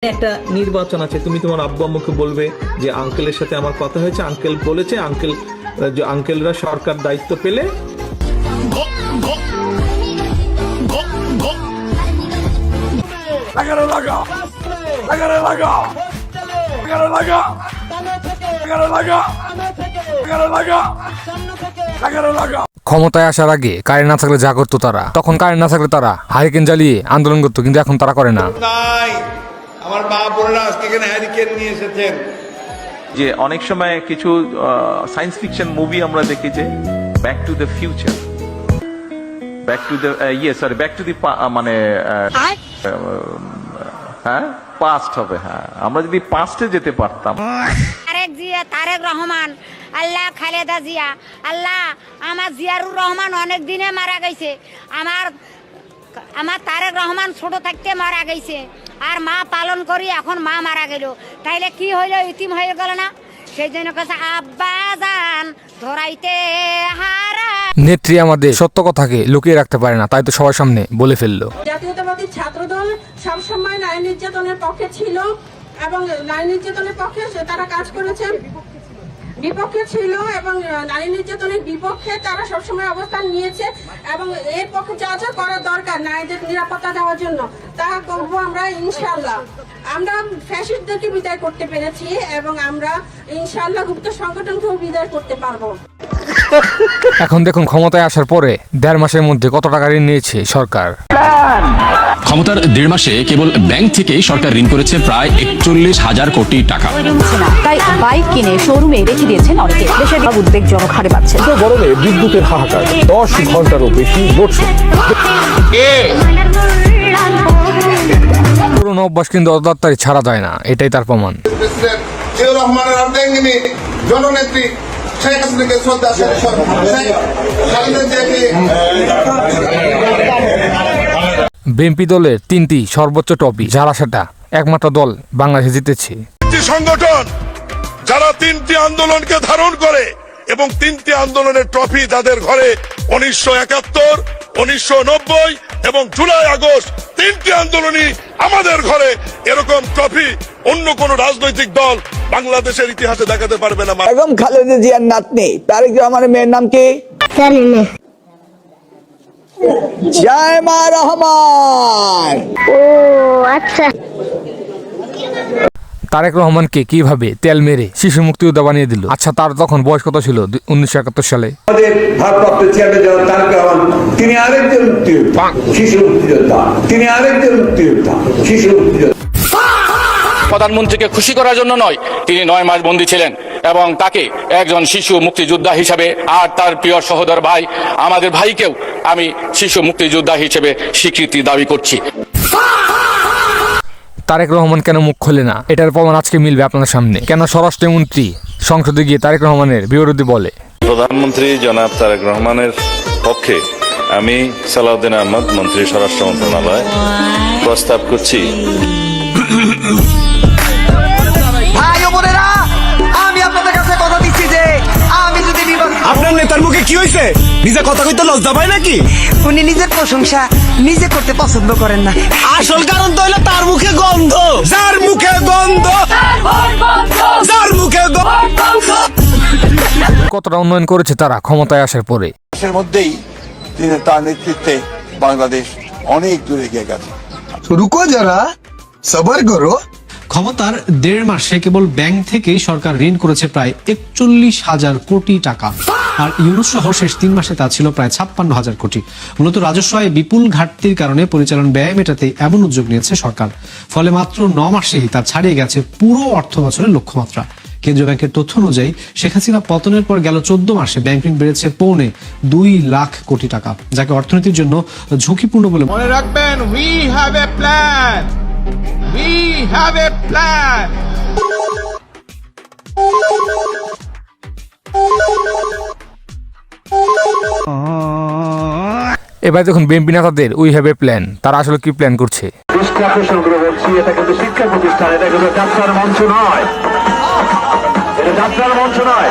একটা নির্বাচন আছে, তুমি তোমার আব্বু আম্মুকে বলবে যে আঙ্কেলের সাথে আমার কথা হয়েছে, আঙ্কেল বলেছে, আঙ্কেলরা সরকার দায়িত্ব পেলে ক্ষমতায় আসার আগে কারেন্ট না থাকলে যা করতো তারা, তখন কারেন্ট না থাকলে তারা হারিকেন জ্বালিয়ে আন্দোলন করতো, কিন্তু এখন তারা করে না। আমার মা বোনেরা আজকে এখানে হ্যারিকেন নিয়ে এসেছেন। যে অনেক সময় কিছু সায়েন্স ফিকশন মুভি আমরা দেখি যে back to the future, back to the back to the মানে হ্যাঁ পাস্ট হবে। হ্যাঁ, আমরা যদি পাস্টে যেতে পারতাম। তারেক রহমান, আল্লাহ খালেদা জিয়া, আল্লাহ আমার জিয়ারুর রহমান অনেক দিনে মারা গেছে, আমার তারেক রহমান ছোট থাকতে মারা গেছে, আর মা পালন করি এখন মা মারা গেল, তাইলে কি হইল, ইতিম হয়ে গেল না? সেই জন্য কাছে আব্বা জান ধরাইতে হারা। নেত্রী আমাদের সত্য কথাকে লুকিয়ে রাখতে পারে না, তাই তো সবার সামনে বলে ফেললো। জাতীয়তাবাদী ছাত্রদল সবসময় নারী নির্যাতনের পক্ষে ছিল এবং নারী নির্যাতনের পক্ষে তারা কাজ করেছে, বিপক্ষে ছিল এবং নারী নির্যাতনের বিপক্ষে তারা সবসময় অবস্থান নিয়েছে এবং এর পক্ষে যা যা করা দরকার নারীদের নিরাপত্তা দেওয়ার জন্য তা করবো আমরা ইনশাআল্লাহ। আমরা ফ্যাসিস্টদেরকে বিদায় করতে পেরেছি এবং আমরা ইনশাআল্লাহ গুপ্ত সংগঠনকেও বিদায় করতে পারবো। এখন দেখুন ক্ষমতায় আসার পরে 1.5 মাসের মধ্যে কত টাকা ঋণ নিয়েছে সরকার। ক্ষমতার 1.5 মাসে কেবল ব্যাংক থেকেই সরকার ঋণ করেছে প্রায় 41,000 কোটি টাকা। তাই বাইক কিনে শোরুমে রেখে দিয়েছেন অনেকে। দেশের উদ্বেগজনক হারে বাড়ছে। গরমে বিদ্যুতের হাহাকার, 10 ঘন্টারও বেশি লোডশেডিং। পুরনো অভ্যাস কিন্তু অদাত্তারি ছাড়া যায় না, এটাই তার প্রমাণ। প্রেসিডেন্ট জিয়াউর রহমানের অর্ধাঙ্গিনী জননেত্রী শেখ হাসিনাকে শ্রদ্ধা, বিএনপি দলের 3টি সর্বোচ্চ ট্রফি, যারা সেটা একমাত্র দল বাংলাদেশে জিতেছে। সংগঠন যারা 3টি আন্দোলনকে ধারণ করে এবং 3টি আন্দোলনের ট্রফি তাদের ঘরে 1971, 1990 এবং জুলাই আগস্ট 3টি আন্দোলনই আমাদের ঘরে। এরকম ট্রফি অন্য কোন রাজনৈতিক দল বাংলাদেশের ইতিহাসে দেখাতে পারবে না। বেগম খালেদা জিয়ার নাতনি তারেক রহমানের মেয়ের নাম কি? জায়মা রহমান। ও আচ্ছা। তারেক রহমানকে কিভাবে তেল মেরে শিশু মুক্তিযোদ্ধা বানিয়ে দিল? আচ্ছা, তার তখন বয়স কত ছিল 1971 সালে? আমাদের ভারপ্রাপ্ত চেয়ারম্যান জনাব তারেক রহমান, তিনি আরেকজন মুক্তিযোদ্ধা, শিশু মুক্তিযোদ্ধা, তিনি আরেকজন মুক্তিযোদ্ধা, শিশু মুক্তিযোদ্ধা। প্রধানমন্ত্রীকে খুশি করার জন্য নয়, তিনি 9 মাস বন্দী ছিলেন এবং তাকে একজন শিশু মুক্তিযোদ্ধা হিসেবে, আর তার প্রিয় সহোদর ভাই আমাদের ভাইকেও আমি শিশু মুক্তিযোদ্ধা হিসেবে স্বীকৃতি দাবি করছি। তারেক রহমান কেন মুখ খোলে না, এটার প্রমাণ আজকে মিলবে আপনার সামনে। কেন স্বরাষ্ট্রমন্ত্রী সংসদে গিয়ে তারেক রহমানের বিরোধী বলে? প্রধানমন্ত্রী জনাব তারেক রহমানের পক্ষে আমি সালাউদ্দিন আহমদ, মন্ত্রী স্বরাষ্ট্র মন্ত্রণালয়, প্রস্তাব করছি। ভাই ও বোনেরা, আমি আপনাদের কাছে কথা দিচ্ছি যে আমি যদি আপনার নেতার মুখে কি হয়েছে? নিজে কথা কইতে লজ্জা পায় নাকি? উনি নিজের প্রশংসা নিজে করতে পছন্দ করেন না। আসল কারণ তো হলো তার মুখে গন্ধ। যার মুখে গন্ধ, যার মুখে গন্ধ। কতটা উন্নয়ন করেছে তারা ক্ষমতায় আসার পরে? দেশের মধ্যেই তিনি তার নেতৃত্বে বাংলাদেশ অনেক দূরে এগিয়ে গেছে। রুকো যারা, সবার করো। ক্ষমতার 1.5 মাসে কেবল ব্যাংক থেকে সরকার ঋণ করেছে প্রায় 41,000 কোটি টাকা, আর ইউরো সহ শেষ 3 মাসে তা ছিল প্রায় 56,000 কোটি। মূলত রাজস্ব আয়ে বিপুল ঘাটতির কারণে পরিচালন ব্যয় মেটাতে এমন উদ্যোগ নিয়েছে সরকার। ফলে মাত্র 9 মাসেই তা ছাড়িয়ে গেছে পুরো অর্থ বছরের লক্ষ্যমাত্রা। কেন্দ্রীয় ব্যাংকের তথ্য অনুযায়ী শেখ হাসিনা পতনের পর গেল 14 মাসে ব্যাংক ঋণ বেড়েছে 2.25 লাখ কোটি টাকা, যাকে অর্থনীতির জন্য ঝুঁকিপূর্ণ বলে মনে রাখবেন, we have a plan, we have a plan. এবার দেখুন বিএনপি নেতাদের উই হ্যাভ এ প্ল্যান, তারা আসলে কি প্ল্যান করছে। এটা কিন্তু শিক্ষা প্রতিষ্ঠান, এটা কিন্তু যাত্রার মঞ্চ নয়, এটা যাত্রার মঞ্চ নয়।